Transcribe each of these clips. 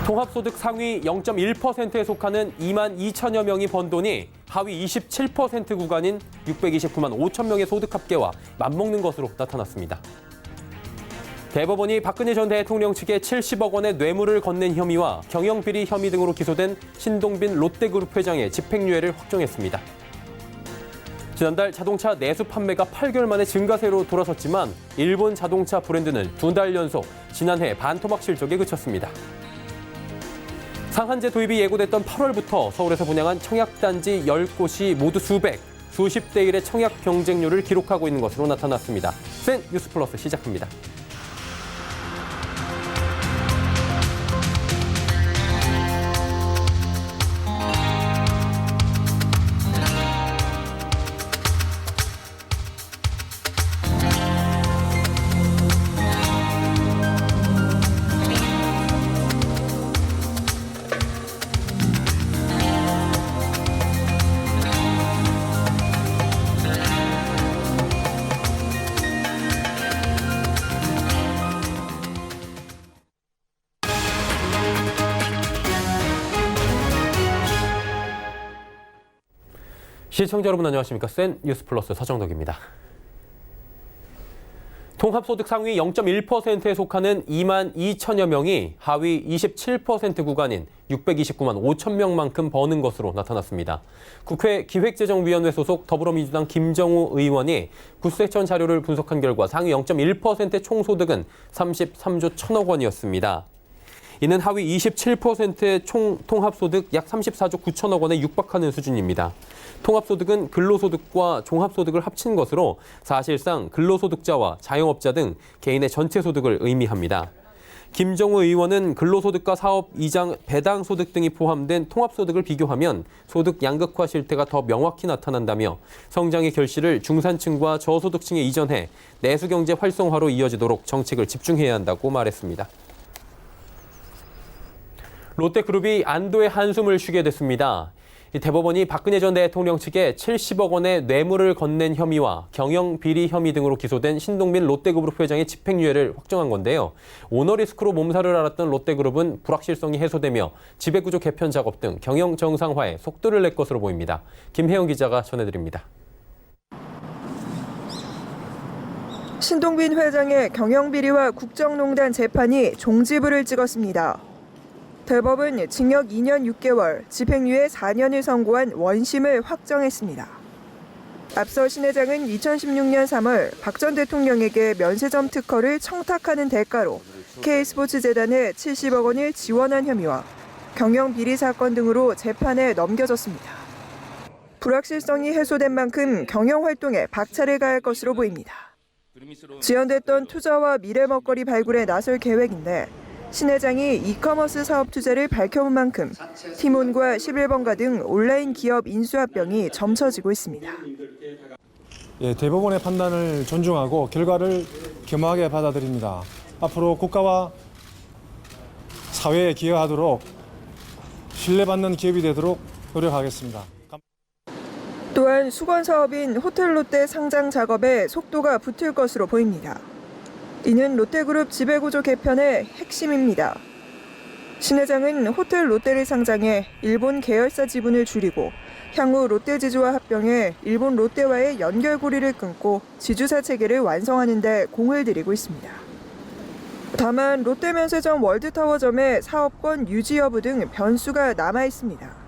통합소득 상위 0.1%에 속하는 2만 2천여 명이 번 돈이 하위 27% 구간인 629만 5천 명의 소득 합계와 맞먹는 것으로 나타났습니다. 대법원이 박근혜 전 대통령 측에 70억 원의 뇌물을 건넨 혐의와 경영비리 혐의 등으로 기소된 신동빈 롯데그룹 회장의 집행유예를 확정했습니다. 지난달 자동차 내수 판매가 8개월 만에 증가세로 돌아섰지만 일본 자동차 브랜드는 2달 연속 지난해 반토막 실적에 그쳤습니다. 상한제 도입이 예고됐던 8월부터 서울에서 분양한 청약단지 10곳이 모두 수십 대 1의 청약 경쟁률을 기록하고 있는 것으로 나타났습니다. 센 뉴스 플러스 시작합니다. 시청자 여러분 안녕하십니까? 센 뉴스 플러스 서정덕입니다. 통합소득 상위 0.1%에 속하는 2만 2천여 명이 하위 27% 구간인 629만 5천 명만큼 버는 것으로 나타났습니다. 국회 기획재정위원회 소속 더불어민주당 김정우 의원이 구세청 자료를 분석한 결과 상위 0.1%의 총소득은 33조 1천억 원이었습니다. 이는 하위 27%의 총 통합소득 약 34조 9천억 원에 육박하는 수준입니다. 통합소득은 근로소득과 종합소득을 합친 것으로 사실상 근로소득자와 자영업자 등 개인의 전체 소득을 의미합니다. 김정우 의원은 근로소득과 사업 이장 배당 소득 등이 포함된 통합소득을 비교하면 소득 양극화 실태가 더 명확히 나타난다며 성장의 결실을 중산층과 저소득층에 이전해 내수경제 활성화로 이어지도록 정책을 집중해야 한다고 말했습니다. 롯데그룹이 안도의 한숨을 쉬게 됐습니다. 대법원이 박근혜 전 대통령 측에 70억 원의 뇌물을 건넨 혐의와 경영비리 혐의 등으로 기소된 신동빈 롯데그룹 회장의 집행유예를 확정한 건데요. 오너리스크로 몸살을 앓았던 롯데그룹은 불확실성이 해소되며 지배구조 개편 작업 등 경영 정상화에 속도를 낼 것으로 보입니다. 김혜영 기자가 전해드립니다. 신동빈 회장의 경영비리와 국정농단 재판이 종지부를 찍었습니다. 대법은 징역 2년 6개월, 집행유예 4년을 선고한 원심을 확정했습니다. 앞서 신 회장은 2016년 3월 박 전 대통령에게 면세점 특허를 청탁하는 대가로 K스포츠재단에 70억 원을 지원한 혐의와 경영비리 사건 등으로 재판에 넘겨졌습니다. 불확실성이 해소된 만큼 경영활동에 박차를 가할 것으로 보입니다. 지연됐던 투자와 미래 먹거리 발굴에 나설 계획인데 신 회장이 이커머스 사업 투자를 밝혀온 만큼 티몬과 11번가 등 온라인 기업 인수합병이 점쳐지고 있습니다. 대법원의 판단을 존중하고 결과를 겸허하게 받아들입니다. 앞으로 국가와 사회에 기여하도록 신뢰받는 기업이 되도록 노력하겠습니다. 또한 수건 사업인 호텔롯데 상장 작업에 속도가 붙을 것으로 보입니다. 이는 롯데그룹 지배구조 개편의 핵심입니다. 신 회장은 호텔 롯데를 상장해 일본 계열사 지분을 줄이고 향후 롯데지주와 합병해 일본 롯데와의 연결고리를 끊고 지주사 체계를 완성하는 데 공을 들이고 있습니다. 다만 롯데면세점 월드타워점의 사업권 유지 여부 등 변수가 남아 있습니다.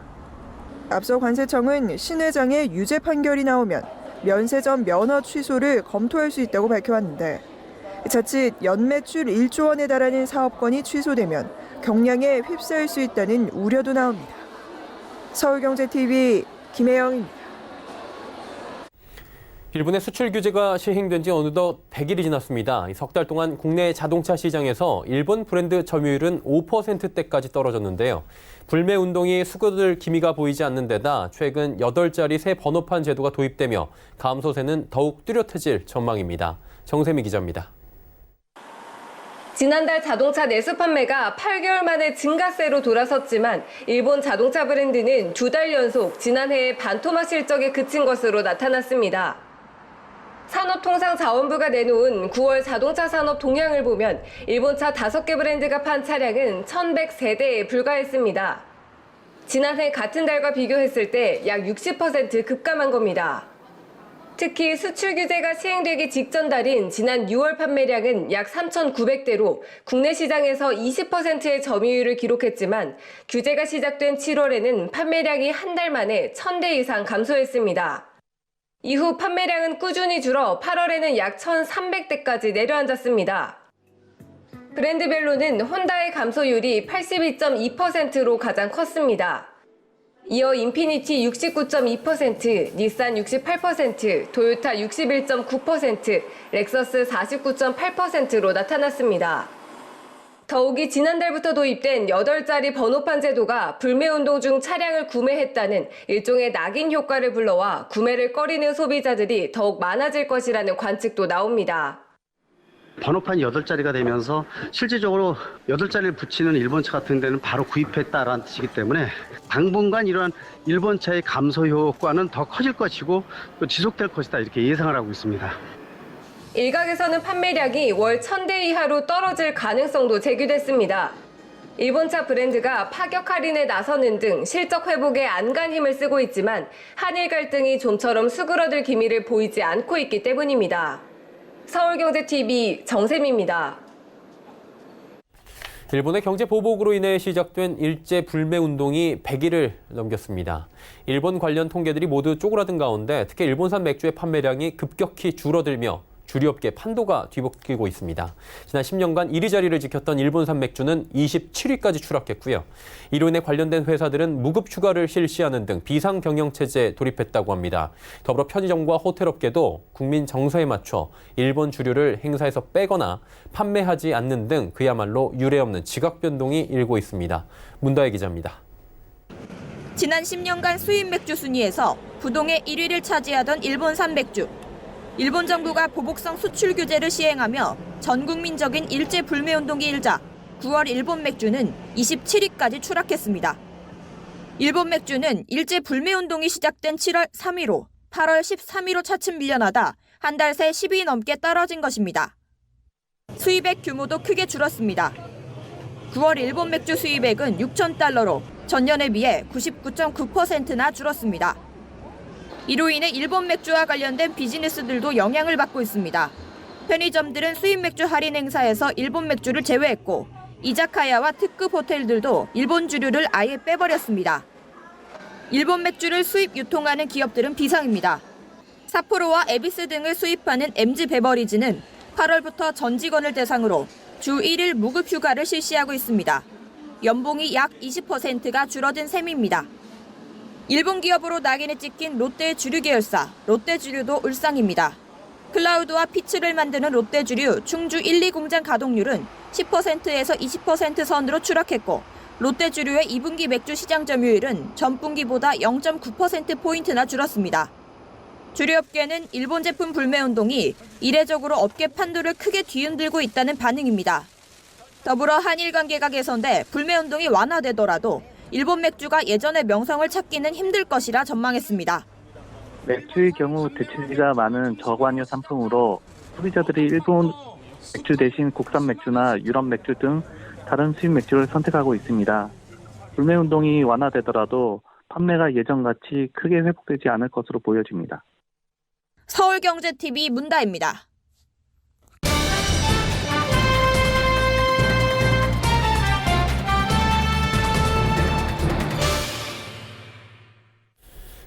앞서 관세청은 신 회장의 유죄 판결이 나오면 면세점 면허 취소를 검토할 수 있다고 밝혀왔는데 자칫 연매출 1조 원에 달하는 사업권이 취소되면 경량에 휩싸일 수 있다는 우려도 나옵니다. 서울경제TV 김혜영입니다. 일본의 수출 규제가 시행된 지 어느덧 100일이 지났습니다. 석 달 동안 국내 자동차 시장에서 일본 브랜드 점유율은 5%대까지 떨어졌는데요. 불매 운동이 수그러들 기미가 보이지 않는 데다 최근 8자리 새 번호판 제도가 도입되며 감소세는 더욱 뚜렷해질 전망입니다. 정세미 기자입니다. 지난달 자동차 내수 판매가 8개월 만에 증가세로 돌아섰지만 일본 자동차 브랜드는 2달 연속 지난해의 반토막 실적에 그친 것으로 나타났습니다. 산업통상자원부가 내놓은 9월 자동차 산업 동향을 보면 일본차 5개 브랜드가 판 차량은 1,100세대에 불과했습니다. 지난해 같은 달과 비교했을 때 약 60% 급감한 겁니다. 특히 수출 규제가 시행되기 직전 달인 지난 6월 판매량은 약 3,900대로 국내 시장에서 20%의 점유율을 기록했지만 규제가 시작된 7월에는 판매량이 한 달 만에 1,000대 이상 감소했습니다. 이후 판매량은 꾸준히 줄어 8월에는 약 1,300대까지 내려앉았습니다. 브랜드별로는 혼다의 감소율이 82.2%로 가장 컸습니다. 이어 인피니티 69.2%, 닛산 68%, 토요타 61.9%, 렉서스 49.8%로 나타났습니다. 더욱이 지난달부터 도입된 8자리 번호판 제도가 불매운동 중 차량을 구매했다는 일종의 낙인 효과를 불러와 구매를 꺼리는 소비자들이 더욱 많아질 것이라는 관측도 나옵니다. 번호판이 8자리가 되면서 실질적으로 8자리를 붙이는 일본차 같은 데는 바로 구입했다라는 뜻이기 때문에 당분간 이러한 일본차의 감소 효과는 더 커질 것이고 또 지속될 것이다 이렇게 예상을 하고 있습니다. 일각에서는 판매량이 월 1,000대 이하로 떨어질 가능성도 제기됐습니다. 일본차 브랜드가 파격 할인에 나서는 등 실적 회복에 안간 힘을 쓰고 있지만 한일 갈등이 좀처럼 수그러들 기미를 보이지 않고 있기 때문입니다. 서울경제TV 정샘입니다. 일본의 경제 보복으로 인해 시작된 일제 불매 운동이 100일을 넘겼습니다. 일본 관련 통계들이 모두 쪼그라든 가운데 특히 일본산 맥주의 판매량이 급격히 줄어들며 주류업계 판도가 뒤바뀌고 있습니다. 지난 10년간 1위 자리를 지켰던 일본산 맥주는 27위까지 추락했고요. 이로 인해 관련된 회사들은 무급 휴가를 실시하는 등 비상 경영 체제에 돌입했다고 합니다. 더불어 편의점과 호텔업계도 국민 정서에 맞춰 일본 주류를 행사에서 빼거나 판매하지 않는 등 그야말로 유례없는 지각 변동이 일고 있습니다. 문다혜 기자입니다. 지난 10년간 수입 맥주 순위에서 부동의 1위를 차지하던 일본산 맥주. 일본 정부가 보복성 수출 규제를 시행하며 전 국민적인 일제 불매 운동이 일자 9월 일본 맥주는 27위까지 추락했습니다. 일본 맥주는 일제 불매 운동이 시작된 7월 3위로 8월 13위로 차츰 밀려나다 한 달 새 10위 넘게 떨어진 것입니다. 수입액 규모도 크게 줄었습니다. 9월 일본 맥주 수입액은 6,000달러로 전년에 비해 99.9%나 줄었습니다. 이로 인해 일본 맥주와 관련된 비즈니스들도 영향을 받고 있습니다. 편의점들은 수입 맥주 할인 행사에서 일본 맥주를 제외했고 이자카야와 특급 호텔들도 일본 주류를 아예 빼버렸습니다. 일본 맥주를 수입 유통하는 기업들은 비상입니다. 삿포로와 에비스 등을 수입하는 MG 베버리지는 8월부터 전 직원을 대상으로 주 1일 무급 휴가를 실시하고 있습니다. 연봉이 약 20%가 줄어든 셈입니다. 일본 기업으로 낙인이 찍힌 롯데 주류 계열사 롯데주류도 울상입니다. 클라우드와 피츠를 만드는 롯데주류 충주 1, 2 공장 가동률은 10%에서 20% 선으로 추락했고 롯데주류의 2분기 맥주 시장 점유율은 전분기보다 0.9%포인트나 줄었습니다. 주류업계는 일본 제품 불매 운동이 이례적으로 업계 판도를 크게 뒤흔들고 있다는 반응입니다. 더불어 한일 관계가 개선돼 불매 운동이 완화되더라도 일본 맥주가 예전의 명성을 찾기는 힘들 것이라 전망했습니다. 맥주의 경우 대체지가 많은 저관유 상품으로 소비자들이 일본 맥주 대신 국산 맥주나 유럽 맥주 등 다른 수입 맥주를 선택하고 있습니다. 불매 운동이 완화되더라도 판매가 예전같이 크게 회복되지 않을 것으로 보여집니다. 서울경제TV 문다입니다.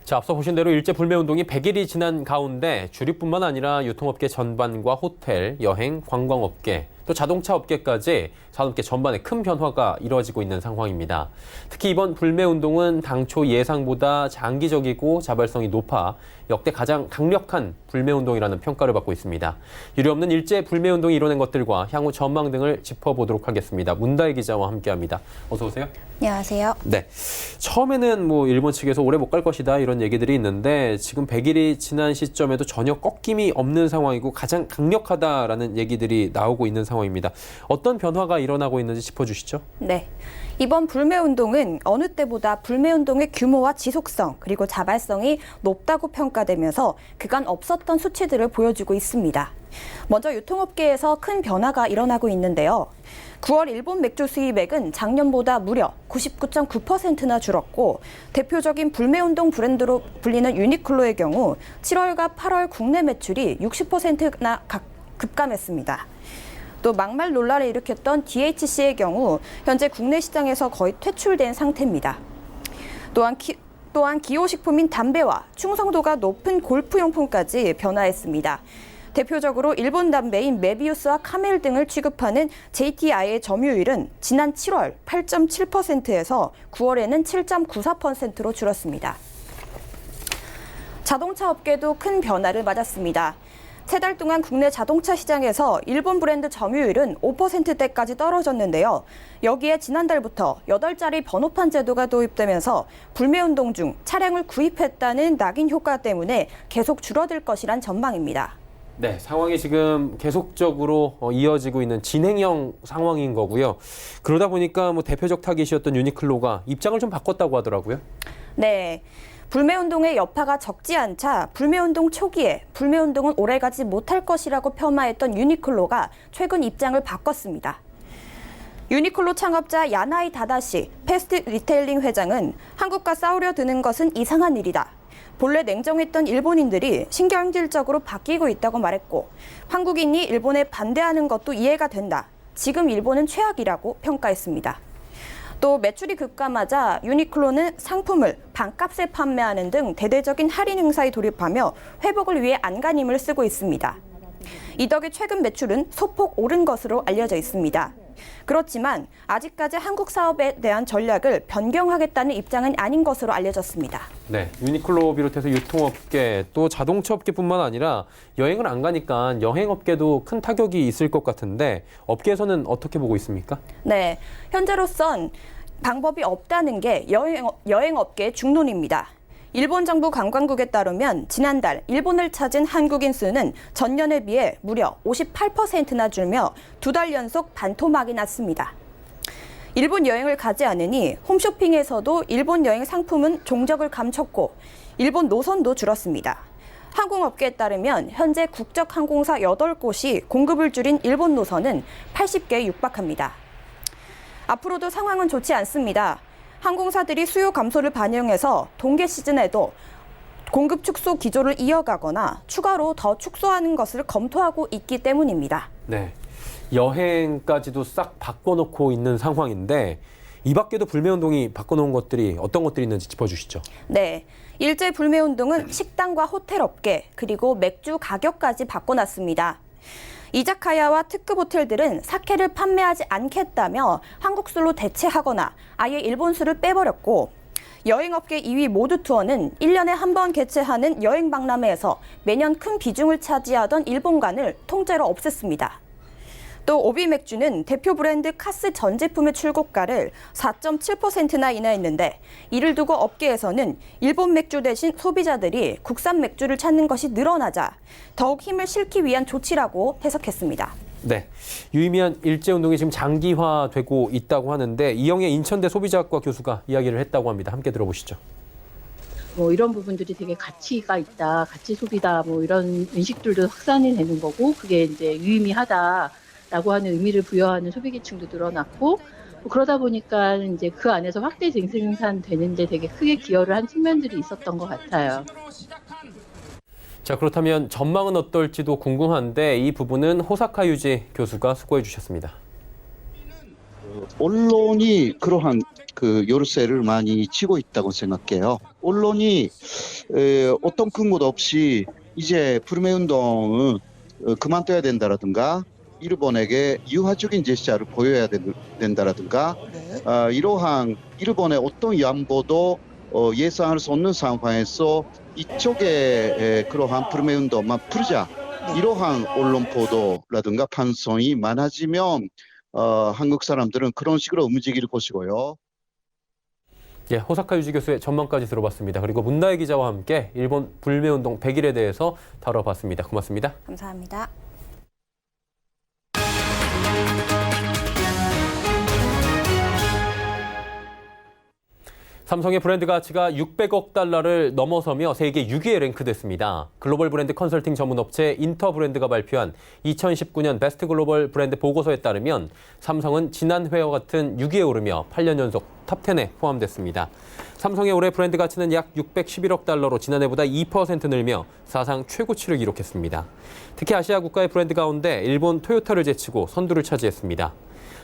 자, 앞서 보신 대로 일제 불매 운동이 100일이 지난 가운데 주류뿐만 아니라 유통업계 전반과 호텔, 여행, 관광업계, 또 자동차 업계까지 산업계 전반에 큰 변화가 이루어지고 있는 상황입니다. 특히 이번 불매 운동은 당초 예상보다 장기적이고 자발성이 높아 역대 가장 강력한 불매 운동이라는 평가를 받고 있습니다. 유례없는 일제 불매 운동이 이뤄낸 것들과 향후 전망 등을 짚어보도록 하겠습니다. 문다혜 기자와 함께합니다. 어서 오세요. 안녕하세요. 네, 처음에는 일본 측에서 오래 못 갈 것이다 이런 얘기들이 있는데 지금 100일이 지난 시점에도 전혀 꺾임이 없는 상황이고 가장 강력하다라는 얘기들이 나오고 있는 상황입니다. 어떤 변화가 일어나고 있는지 짚어주시죠. 네. 이번 불매운동은 어느 때보다 불매운동의 규모와 지속성 그리고 자발성이 높다고 평가되면서 그간 없었던 몰랐던 수치들을 보여주고 있습니다. 먼저 유통업계에서 큰 변화가 일어나고 있는데요. 9월 일본 맥주 수입액은 작년보다 무려 99.9%나 줄었고 대표적인 불매운동 브랜드로 불리는 유니클로의 경우 7월과 8월 국내 매출이 60%나 급감했습니다. 또 막말 논란을 일으켰던 DHC의 경우 현재 국내 시장에서 거의 퇴출된 상태입니다. 또한 기호식품인 담배와 충성도가 높은 골프용품까지 변화했습니다. 대표적으로 일본 담배인 메비우스와 카멜 등을 취급하는 JTI의 점유율은 지난 7월 8.7%에서 9월에는 7.94%로 줄었습니다. 자동차 업계도 큰 변화를 맞았습니다. 3달 동안 국내 자동차 시장에서 일본 브랜드 점유율은 5%대까지 떨어졌는데요. 여기에 지난달부터 8자리 번호판 제도가 도입되면서 불매운동 중 차량을 구입했다는 낙인 효과 때문에 계속 줄어들 것이란 전망입니다. 네, 상황이 지금 계속적으로 이어지고 있는 진행형 상황인 거고요. 그러다 보니까 대표적 타깃이었던 유니클로가 입장을 좀 바꿨다고 하더라고요. 네. 불매운동의 여파가 적지 않자 불매운동 초기에 불매운동은 오래가지 못할 것이라고 폄하했던 유니클로가 최근 입장을 바꿨습니다. 유니클로 창업자 야나이 다다시 패스트 리테일링 회장은 한국과 싸우려 드는 것은 이상한 일이다. 본래 냉정했던 일본인들이 신경질적으로 바뀌고 있다고 말했고 한국인이 일본에 반대하는 것도 이해가 된다. 지금 일본은 최악이라고 평가했습니다. 또 매출이 급감하자 유니클로는 상품을 반값에 판매하는 등 대대적인 할인 행사에 돌입하며 회복을 위해 안간힘을 쓰고 있습니다. 이 덕에 최근 매출은 소폭 오른 것으로 알려져 있습니다. 그렇지만 아직까지 한국 사업에 대한 전략을 변경하겠다는 입장은 아닌 것으로 알려졌습니다. 네, 유니클로 비롯해서 유통업계 또 자동차업계뿐만 아니라 여행을 안 가니까 여행업계도 큰 타격이 있을 것 같은데 업계에서는 어떻게 보고 있습니까? 네, 현재로선 방법이 없다는 게 여행업계의 중론입니다. 일본 정부 관광국에 따르면 지난달 일본을 찾은 한국인 수는 전년에 비해 무려 58%나 줄며 2달 연속 반토막이 났습니다. 일본 여행을 가지 않으니 홈쇼핑에서도 일본 여행 상품은 종적을 감췄고 일본 노선도 줄었습니다. 항공업계에 따르면 현재 국적 항공사 8곳이 공급을 줄인 일본 노선은 80개에 육박합니다. 앞으로도 상황은 좋지 않습니다. 항공사들이 수요 감소를 반영해서 동계 시즌에도 공급 축소 기조를 이어가거나 추가로 더 축소하는 것을 검토하고 있기 때문입니다. 네, 여행까지도 싹 바꿔놓고 있는 상황인데 이 밖에도 불매운동이 바꿔놓은 것들이 어떤 것들이 있는지 짚어주시죠. 네, 일제 불매운동은 식당과 호텔 업계 그리고 맥주 가격까지 바꿔놨습니다. 이자카야와 특급 호텔들은 사케를 판매하지 않겠다며 한국술로 대체하거나 아예 일본술을 빼버렸고 여행업계 2위 모두투어는 1년에 한 번 개최하는 여행 박람회에서 매년 큰 비중을 차지하던 일본관을 통째로 없앴습니다. 또 오비맥주는 대표 브랜드 카스 전 제품의 출고가를 4.7%나 인하했는데 이를 두고 업계에서는 일본 맥주 대신 소비자들이 국산 맥주를 찾는 것이 늘어나자 더욱 힘을 실기 위한 조치라고 해석했습니다. 네, 유의미한 일제운동이 지금 장기화되고 있다고 하는데 이영애 인천대 소비자학과 교수가 이야기를 했다고 합니다. 함께 들어보시죠. 이런 부분들이 되게 가치가 있다, 가치 소비다, 이런 인식들도 확산이 되는 거고 그게 이제 유의미하다라고 하는 의미를 부여하는 소비계층도 늘어났고 그러다 보니까 이제 그 안에서 확대 생산되는데 되게 크게 기여를 한 측면들이 있었던 것 같아요. 자, 그렇다면 전망은 어떨지도 궁금한데 이 부분은 호사카 유지 교수가 수고해 주셨습니다. 언론이 그러한 열쇠를 많이 쥐고 있다고 생각해요. 언론이 어떤 근거도 없이 이제 불매운동은 그만둬야 된다라든가 일본에게 유화적인 제스처를 보여야 된다라든가 이러한 일본의 어떤 양보도 예상할 수 없는 상황에서 이쪽에 그러한 불매운동만 풀자 이러한 언론 보도라든가 판송이 많아지면 한국 사람들은 그런 식으로 움직일 것이고요. 예, 호사카 유지 교수의 전망까지 들어봤습니다. 그리고 문나혜 기자와 함께 일본 불매운동 100일에 대해서 다뤄봤습니다. 고맙습니다. 감사합니다. 삼성의 브랜드 가치가 600억 달러를 넘어서며 세계 6위에 랭크됐습니다. 글로벌 브랜드 컨설팅 전문 업체 인터브랜드가 발표한 2019년 베스트 글로벌 브랜드 보고서에 따르면 삼성은 지난 해와 같은 6위에 오르며 8년 연속 탑10에 포함됐습니다. 삼성의 올해 브랜드 가치는 약 611억 달러로 지난해보다 2% 늘며 사상 최고치를 기록했습니다. 특히 아시아 국가의 브랜드 가운데 일본 토요타를 제치고 선두를 차지했습니다.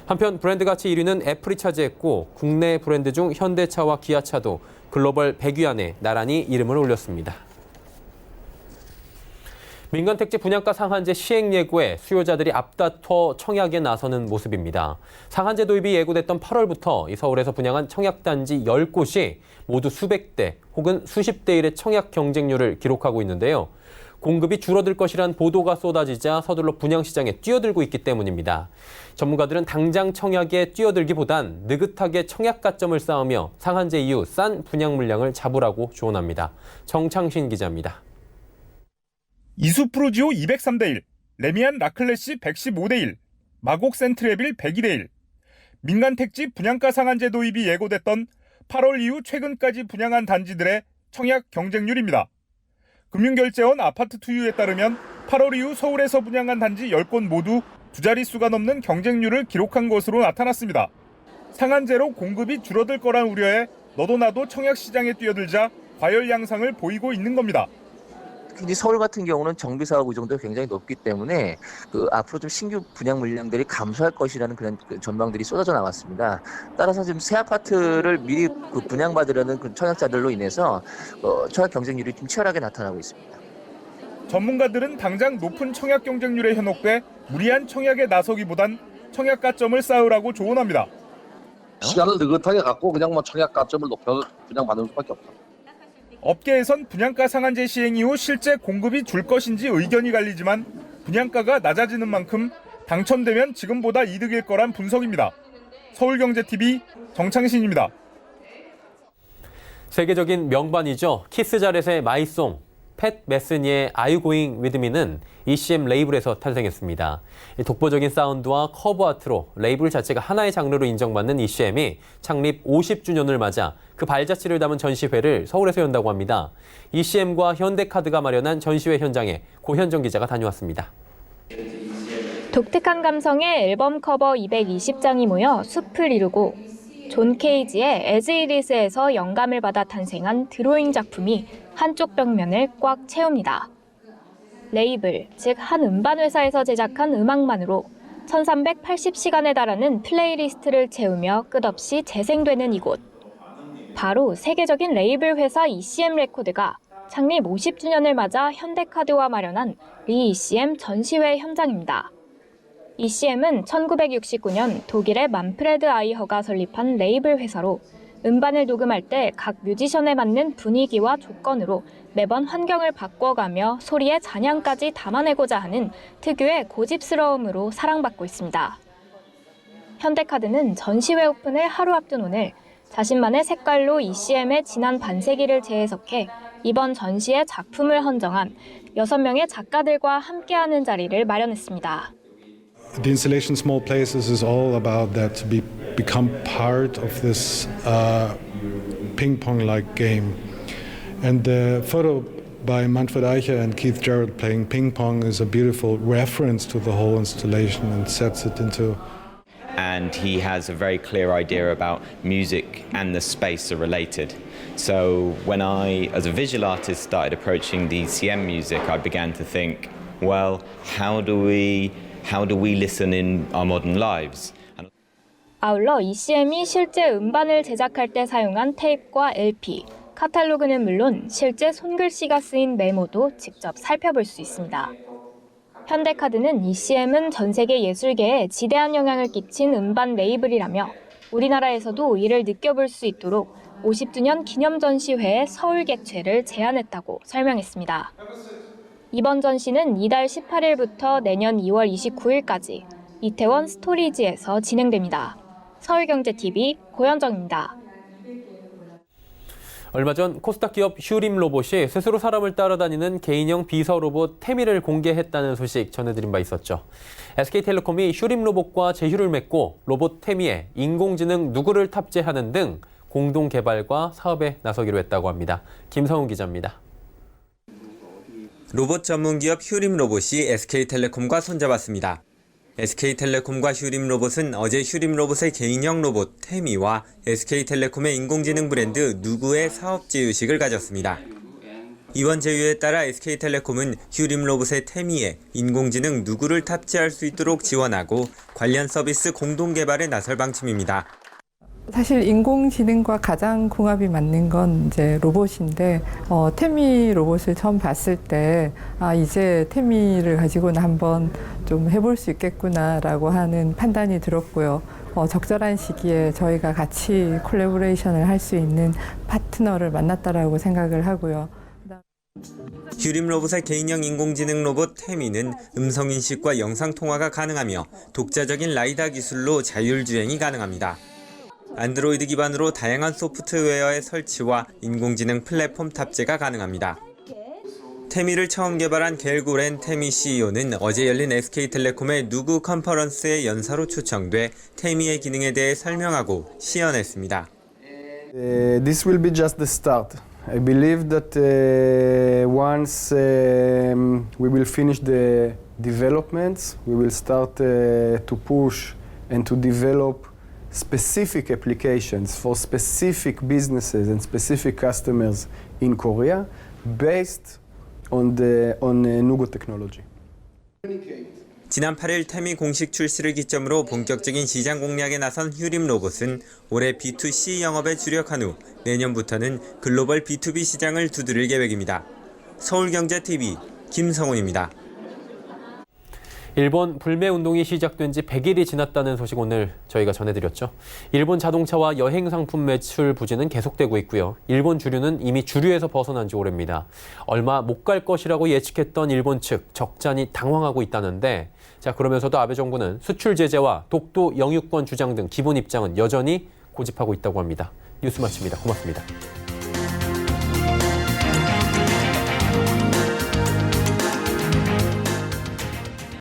한편 브랜드 가치 1위는 애플이 차지했고 국내 브랜드 중 현대차와 기아차도 글로벌 100위 안에 나란히 이름을 올렸습니다. 민간 택지 분양가 상한제 시행 예고에 수요자들이 앞다퉈 청약에 나서는 모습입니다. 상한제 도입이 예고됐던 8월부터 이 서울에서 분양한 청약단지 10곳이 모두 수백 대 혹은 수십 대 1의 청약 경쟁률을 기록하고 있는데요. 공급이 줄어들 것이란 보도가 쏟아지자 서둘러 분양시장에 뛰어들고 있기 때문입니다. 전문가들은 당장 청약에 뛰어들기보단 느긋하게 청약 가점을 쌓으며 상한제 이후 싼 분양 물량을 잡으라고 조언합니다. 정창신 기자입니다. 이수 프로지오 203대1, 레미안 라클래시 115대1, 마곡 센트레빌 102대1. 민간 택지 분양가 상한제 도입이 예고됐던 8월 이후 최근까지 분양한 단지들의 청약 경쟁률입니다. 금융결제원 아파트 투유에 따르면 8월 이후 서울에서 분양한 단지 10곳 모두 두 자릿수가 넘는 경쟁률을 기록한 것으로 나타났습니다. 상한제로 공급이 줄어들 거란 우려에 너도 나도 청약 시장에 뛰어들자 과열 양상을 보이고 있는 겁니다. 특히 서울 같은 경우는 정비사업 의존도가 굉장히 높기 때문에 앞으로 좀 신규 분양 물량들이 감소할 것이라는 그런 전망들이 쏟아져 나왔습니다. 따라서 지금 새 아파트를 미리 분양받으려는 그 청약자들로 인해서 청약 경쟁률이 좀 치열하게 나타나고 있습니다. 전문가들은 당장 높은 청약 경쟁률에 현혹돼 무리한 청약에 나서기보단 청약 가점을 쌓으라고 조언합니다. 시간을 느긋하게 갖고 그냥 청약 가점을 높여 분양받는 수밖에 없다. 업계에선 분양가 상한제 시행 이후 실제 공급이 줄 것인지 의견이 갈리지만 분양가가 낮아지는 만큼 당첨되면 지금보다 이득일 거란 분석입니다. 서울경제TV 정창신입니다. 세계적인 명반이죠. 키스 자렛의 마이송, 팻 메스니의 Are You Going With Me는 ECM 레이블에서 탄생했습니다. 독보적인 사운드와 커버 아트로 레이블 자체가 하나의 장르로 인정받는 ECM이 창립 50주년을 맞아 그 발자취를 담은 전시회를 서울에서 연다고 합니다. ECM과 현대카드가 마련한 전시회 현장에 고현정 기자가 다녀왔습니다. 독특한 감성의 앨범 커버 220장이 모여 숲을 이루고 존 케이지의 As It Is에서 영감을 받아 탄생한 드로잉 작품이 한쪽 벽면을 꽉 채웁니다. 레이블, 즉 한 음반 회사에서 제작한 음악만으로 1380시간에 달하는 플레이리스트를 채우며 끝없이 재생되는 이곳. 바로 세계적인 레이블 회사 ECM 레코드가 창립 50주년을 맞아 현대카드와 마련한 리-ECM 전시회 현장입니다. ECM은 1969년 독일의 만프레드 아이허가 설립한 레이블 회사로 음반을 녹음할 때 각 뮤지션에 맞는 분위기와 조건으로 매번 환경을 바꿔가며 소리의 잔향까지 담아내고자 하는 특유의 고집스러움으로 사랑받고 있습니다. 현대카드는 전시회 오픈을 하루 앞둔 오늘 자신만의 색깔로 ECM의 지난 반세기를 재해석해 이번 전시의 작품을 헌정한 6명의 작가들과 함께하는 자리를 마련했습니다. The installation Small Places is all about that to become part of this ping-pong-like game. And the photo by Manfred Eicher and Keith Jarrett playing ping pong is a beautiful reference to the whole installation and sets it into. And he has a very clear idea about music and the space are related. So when I, as a visual artist, started approaching the ECM music, I began to think, well, how do we listen in our modern lives? 아울러 ECM이 실제 음반을 제작할 때 사용한 테이프와 LP, 카탈로그는 물론 실제 손글씨가 쓰인 메모도 직접 살펴볼 수 있습니다. 현대카드는 ECM은 전 세계 예술계에 지대한 영향을 끼친 음반 레이블이라며 우리나라에서도 이를 느껴볼 수 있도록 50주년 기념 전시회의 서울 개최를 제안했다고 설명했습니다. 이번 전시는 이달 18일부터 내년 2월 29일까지 이태원 스토리지에서 진행됩니다. 서울경제TV 고현정입니다. 얼마 전 코스닥 기업 슈림 로봇이 스스로 사람을 따라다니는 개인형 비서 로봇 태미를 공개했다는 소식 전해드린 바 있었죠. SK텔레콤이 슈림 로봇과 제휴를 맺고 로봇 태미에 인공지능 누구를 탑재하는 등 공동 개발과 사업에 나서기로 했다고 합니다. 김성훈 기자입니다. 로봇 전문기업 휴림로봇이 SK텔레콤과 손잡았습니다. SK텔레콤과 휴림로봇은 어제 휴림로봇의 개인형 로봇 태미와 SK텔레콤의 인공지능 브랜드 누구의 사업 제휴식을 가졌습니다. 이번 제휴에 따라 SK텔레콤은 휴림로봇의 태미에 인공지능 누구를 탑재할 수 있도록 지원하고 관련 서비스 공동 개발에 나설 방침입니다. 사실 인공지능과 가장 궁합이 맞는 건 이제 로봇인데 태미 로봇을 처음 봤을 때 이제 태미를 가지고는 한번 좀 해볼 수 있겠구나라고 하는 판단이 들었고요. 적절한 시기에 저희가 같이 콜래보레이션을 할 수 있는 파트너를 만났다라고 생각을 하고요. 휴림로봇의 개인형 인공지능 로봇 태미는 음성인식과 영상통화가 가능하며 독자적인 라이다 기술로 자율주행이 가능합니다. 안드로이드 기반으로 다양한 소프트웨어의 설치와 인공지능 플랫폼 탑재가 가능합니다. 태미를 처음 개발한 겔고렌 태미 CEO는 어제 열린 SK텔레콤의 누구 컨퍼런스의 연사로 초청돼 태미의 기능에 대해 설명하고 시연했습니다. This will be just the start. I believe that once we will finish the developments, we will start to push and to develop specific applications for specific businesses and specific customers in Korea based on Nugo technology. 지난 8일 태미 공식 출시를 기점으로 본격적인 시장 공략에 나선 휴림로봇은 올해 B2C 영업에 주력한 후 내년부터는 글로벌 B2B 시장을 두드릴 계획입니다. 서울경제TV 김성훈입니다. 일본 불매운동이 시작된 지 100일이 지났다는 소식 오늘 저희가 전해드렸죠. 일본 자동차와 여행 상품 매출 부진은 계속되고 있고요. 일본 주류는 이미 주류에서 벗어난 지 오래입니다. 얼마 못 갈 것이라고 예측했던 일본 측 적잖이 당황하고 있다는데 자 그러면서도 아베 정부는 수출 제재와 독도 영유권 주장 등 기본 입장은 여전히 고집하고 있다고 합니다. 뉴스 마칩니다. 고맙습니다.